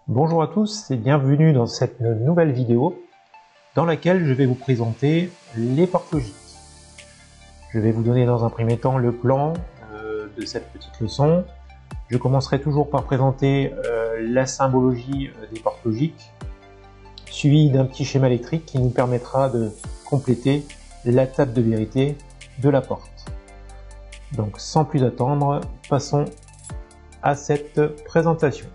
Bonjour à tous et bienvenue dans cette nouvelle vidéo dans laquelle je vais vous présenter les portes logiques. Je vais vous donner dans un premier temps le plan de cette petite leçon. Je commencerai toujours par présenter la symbologie des portes logiques, suivi d'un petit schéma électrique qui nous permettra de compléter la table de vérité de la porte. Donc sans plus attendre, passons à cette présentation.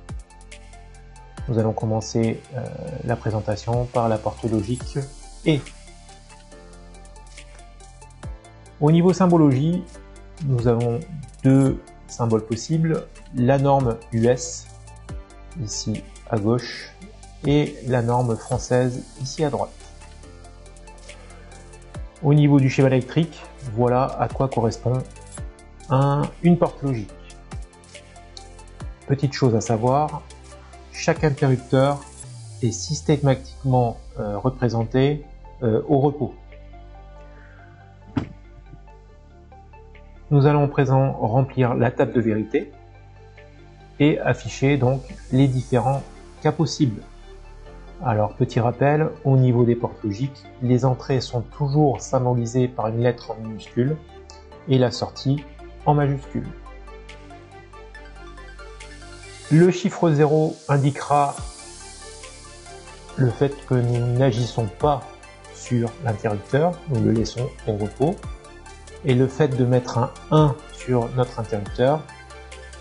Nous allons commencer la présentation par la porte logique E. Au niveau symbologie, nous avons deux symboles possibles, la norme US, ici à gauche, et la norme française, ici à droite. Au niveau du schéma électrique, voilà à quoi correspond une porte logique. Petite chose à savoir, chaque interrupteur est systématiquement représenté au repos. Nous allons à présent remplir la table de vérité et afficher donc les différents cas possibles. Alors petit rappel, au niveau des portes logiques, les entrées sont toujours symbolisées par une lettre en minuscule et la sortie en majuscule. Le chiffre 0 indiquera le fait que nous n'agissons pas sur l'interrupteur, nous le laissons au repos. Et le fait de mettre un 1 sur notre interrupteur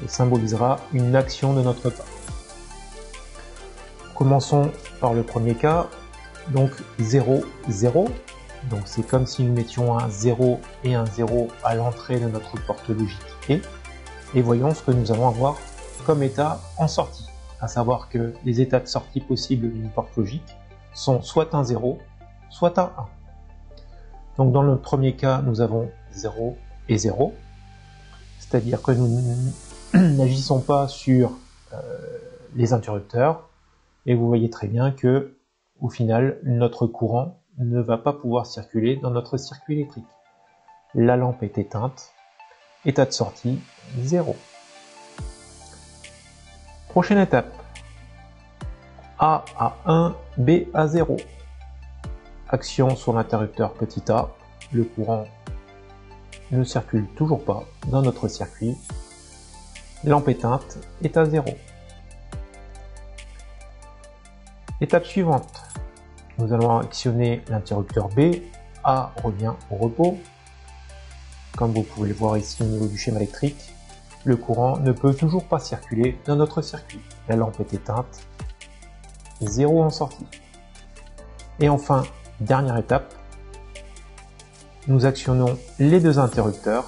symbolisera une action de notre part. Commençons par le premier cas, donc 0, 0. Donc c'est comme si nous mettions un 0 et un 0 à l'entrée de notre porte logique E. Et voyons ce que nous allons avoir comme état en sortie, à savoir que les états de sortie possibles d'une porte logique sont soit un 0, soit un 1. Donc dans le premier cas, nous avons 0 et 0, c'est-à-dire que nous n'agissons pas sur les interrupteurs, et vous voyez très bien que au final, notre courant ne va pas pouvoir circuler dans notre circuit électrique. La lampe est éteinte, état de sortie 0. Prochaine étape, A à 1, B à 0. Action sur l'interrupteur petit a, le courant ne circule toujours pas dans notre circuit. Lampe éteinte, état 0. Étape suivante, nous allons actionner l'interrupteur B, A revient au repos. Comme vous pouvez le voir ici au niveau du schéma électrique, le courant ne peut toujours pas circuler dans notre circuit. La lampe est éteinte, 0 en sortie. Et enfin, dernière étape, nous actionnons les deux interrupteurs.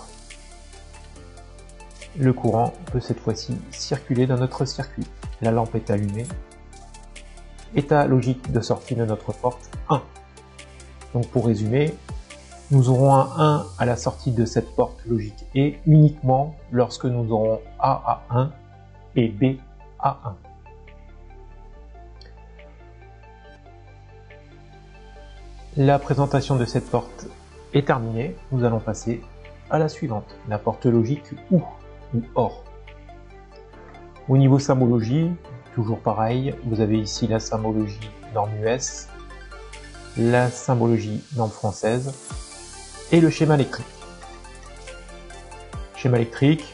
Le courant peut cette fois-ci circuler dans notre circuit. La lampe est allumée. État logique de sortie de notre porte 1. Donc pour résumer, nous aurons un 1 à la sortie de cette porte logique et uniquement lorsque nous aurons A à 1 et B à 1. La présentation de cette porte est terminée. Nous allons passer à la suivante, la porte logique OU ou OR. Au niveau symbologie, toujours pareil, vous avez ici la symbologie norme US, la symbologie norme française et le schéma électrique. Schéma électrique,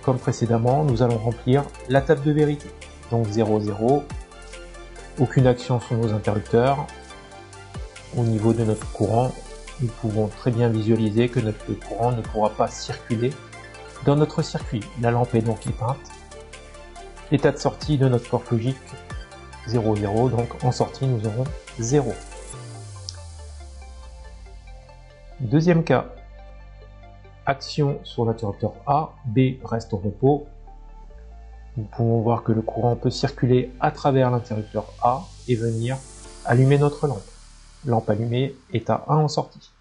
comme précédemment, nous allons remplir la table de vérité. Donc 0, 0, aucune action sur nos interrupteurs. Au niveau de notre courant, nous pouvons très bien visualiser que notre courant ne pourra pas circuler dans notre circuit. La lampe est donc éteinte. État de sortie de notre porte logique 0, 0, donc en sortie nous aurons 0. Deuxième cas, action sur l'interrupteur A, B reste au repos. Nous pouvons voir que le courant peut circuler à travers l'interrupteur A et venir allumer notre lampe. Lampe allumée, état 1 en sortie.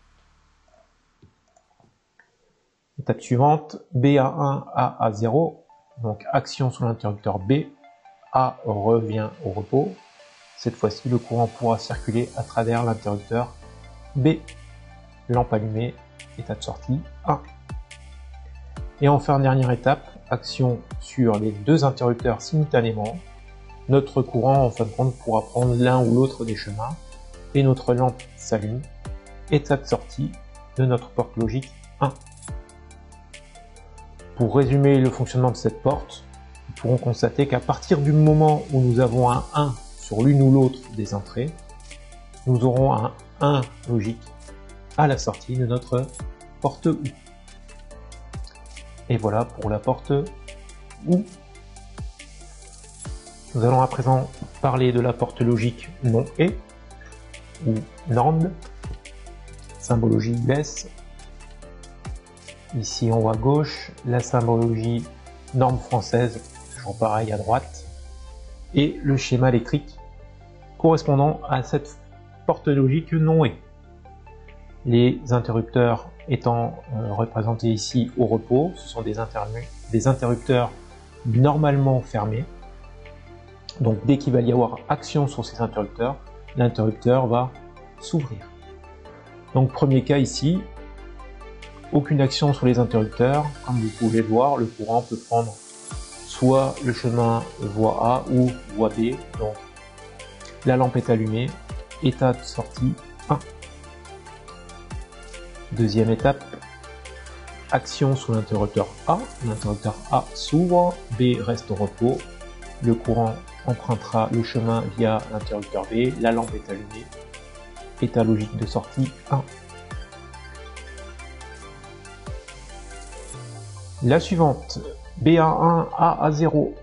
Étape suivante, B à 1, A à 0. Donc action sur l'interrupteur B, A revient au repos. Cette fois-ci, le courant pourra circuler à travers l'interrupteur B. Lampe allumée, état de sortie 1. Et enfin, dernière étape, action sur les deux interrupteurs simultanément. notre courant en fin de compte pourra prendre l'un ou l'autre des chemins et notre lampe s'allume. État de sortie de notre porte logique 1. Pour résumer le fonctionnement de cette porte, nous pourrons constater qu'à partir du moment où nous avons un 1 sur l'une ou l'autre des entrées, nous aurons un 1 logique à la sortie de notre porte OU. Et voilà pour la porte OU. Nous allons à présent parler de la porte logique non et ou NAND, symbologie US. Ici en haut à gauche, la symbologie norme française, toujours pareil à droite, et le schéma électrique correspondant à cette porte logique non et. Les interrupteurs étant représentés ici au repos, ce sont des interrupteurs normalement fermés. Donc dès qu'il va y avoir action sur ces interrupteurs, l'interrupteur va s'ouvrir. Donc premier cas ici, aucune action sur les interrupteurs. Comme vous pouvez le voir, le courant peut prendre soit le chemin voie A ou voie B. Donc la lampe est allumée, état de sortie 1. Deuxième étape, action sur l'interrupteur A. L'interrupteur A s'ouvre, B reste au repos. Le courant empruntera le chemin via l'interrupteur B, la lampe est allumée, état logique de sortie 1. La suivante, BA1, AA0,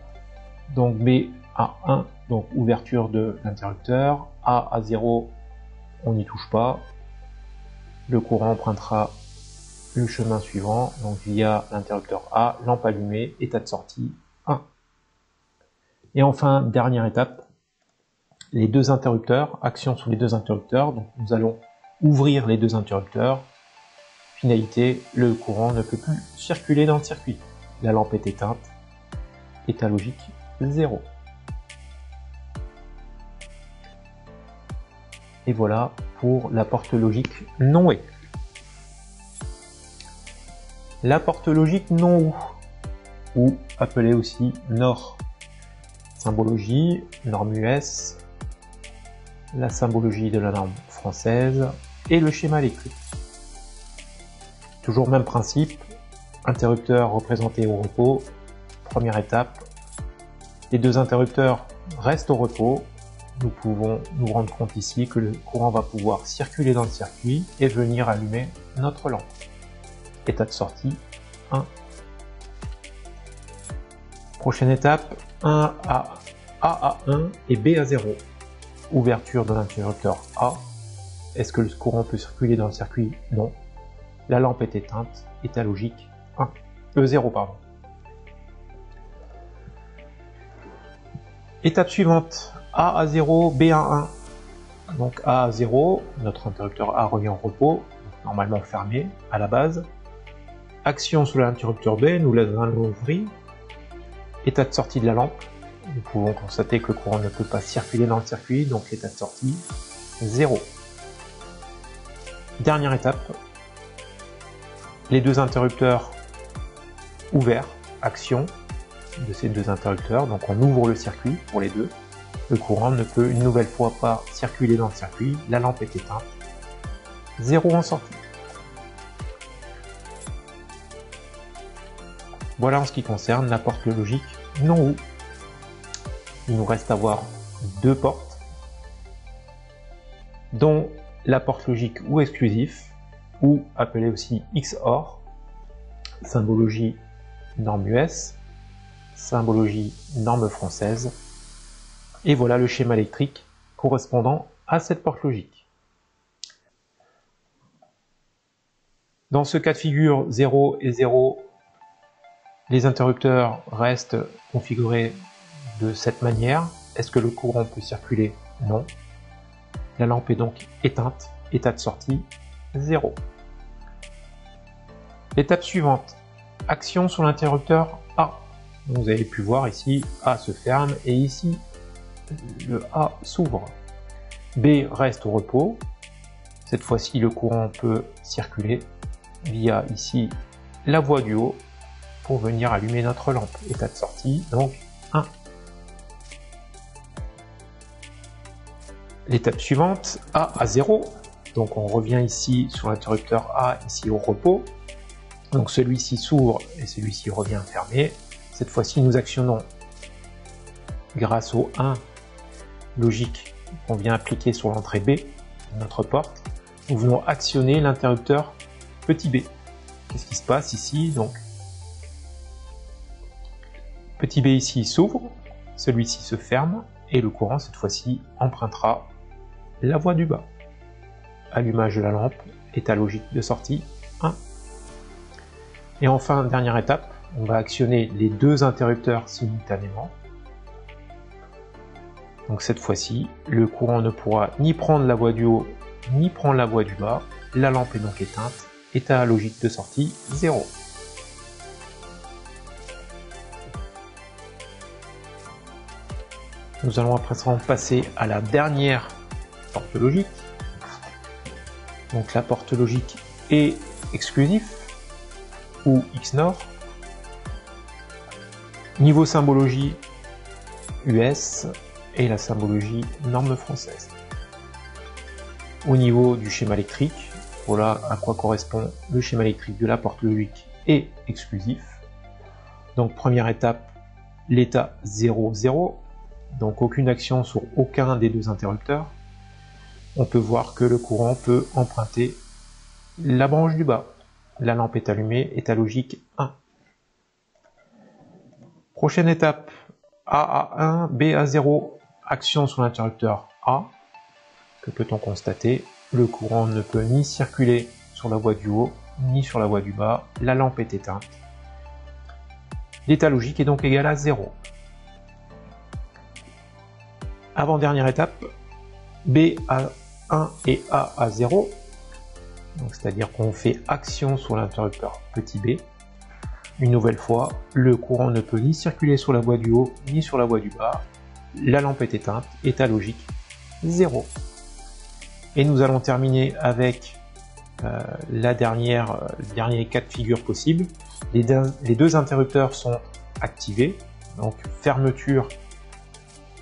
donc BA1, donc ouverture de l'interrupteur, AA0, on n'y touche pas, le courant empruntera le chemin suivant, donc via l'interrupteur A, lampe allumée, état de sortie 1. Et enfin, dernière étape, les deux interrupteurs, action sur les deux interrupteurs. Donc nous allons ouvrir les deux interrupteurs. Finalité, le courant ne peut plus circuler dans le circuit. La lampe est éteinte. État logique 0. Et voilà pour la porte logique non et. La porte logique non ou appelée aussi NOR. Symbologie, norme US, la symbologie de la norme française et le schéma électrique. Toujours même principe, interrupteur représenté au repos, première étape. Les deux interrupteurs restent au repos. Nous pouvons nous rendre compte ici que le courant va pouvoir circuler dans le circuit et venir allumer notre lampe. État de sortie 1. Prochaine étape, A à 1 et B à 0. Ouverture de l'interrupteur A. Est-ce que le courant peut circuler dans le circuit? Non. La lampe est éteinte. État logique 0, pardon. Étape suivante, A à 0, B à 1. Donc A à 0, notre interrupteur A revient en repos, normalement fermé à la base. Action sur l'interrupteur B, nous l'allons ouvrir. État de sortie de la lampe. Nous pouvons constater que le courant ne peut pas circuler dans le circuit, donc l'état de sortie 0. Dernière étape, les deux interrupteurs ouverts, action de ces deux interrupteurs, donc on ouvre le circuit pour les deux. Le courant ne peut une nouvelle fois pas circuler dans le circuit, la lampe est éteinte, 0 en sortie. Voilà en ce qui concerne la porte logique non OU. Il nous reste à voir deux portes, dont la porte logique OU exclusif, ou appelée aussi XOR, symbologie norme US, symbologie norme française, et voilà le schéma électrique correspondant à cette porte logique. Dans ce cas de figure 0 et 0, les interrupteurs restent configurés de cette manière. Est-ce que le courant peut circuler? Non. La lampe est donc éteinte, état de sortie 0. L'étape suivante, action sur l'interrupteur A. Vous avez pu voir ici, A se ferme et ici, le A s'ouvre. B reste au repos. Cette fois-ci, le courant peut circuler via ici la voie du haut pour venir allumer notre lampe. État de sortie, donc 1. L'étape suivante, A à 0. Donc on revient ici sur l'interrupteur A, ici au repos. Donc celui-ci s'ouvre et celui-ci revient fermé. Cette fois-ci, nous actionnons grâce au 1 logique qu'on vient appliquer sur l'entrée B de notre porte. Nous venons actionner l'interrupteur petit b. Qu'est-ce qui se passe ici? Donc petit b ici s'ouvre, celui-ci se ferme et le courant cette fois-ci empruntera la voie du bas. Allumage de la lampe, état logique de sortie 1. Et enfin, dernière étape, on va actionner les deux interrupteurs simultanément. Donc cette fois-ci, le courant ne pourra ni prendre la voie du haut, ni prendre la voie du bas. La lampe est donc éteinte, état logique de sortie 0. Nous allons à présent passer à la dernière porte logique. Donc la porte logique est exclusif ou XNOR. Niveau symbologie US et la symbologie norme française. Au niveau du schéma électrique, voilà à quoi correspond le schéma électrique de la porte logique et exclusif. Donc première étape, l'état 0, 0. Donc aucune action sur aucun des deux interrupteurs. On peut voir que le courant peut emprunter la branche du bas. La lampe est allumée, état logique 1. Prochaine étape, A à 1, B à 0, action sur l'interrupteur A. Que peut-on constater? Le courant ne peut ni circuler sur la voie du haut, ni sur la voie du bas. La lampe est éteinte. L'état logique est donc égal à 0. Avant-dernière étape, B à 1 et A à 0. C'est-à-dire qu'on fait action sur l'interrupteur petit b. Une nouvelle fois, le courant ne peut ni circuler sur la voie du haut ni sur la voie du bas. La lampe est éteinte, état logique 0. Et nous allons terminer avec le dernier cas de figure possible. Les deux interrupteurs sont activés, donc fermeture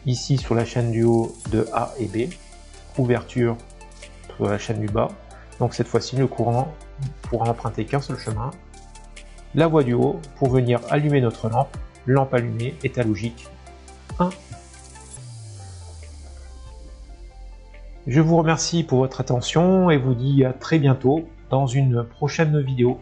ici sur la chaîne du haut de A et B, ouverture sur la chaîne du bas. Donc cette fois-ci, le courant pourra emprunter qu'un seul chemin, la voie du haut, pour venir allumer notre lampe. Lampe allumée, état logique 1. Je vous remercie pour votre attention et vous dis à très bientôt dans une prochaine vidéo.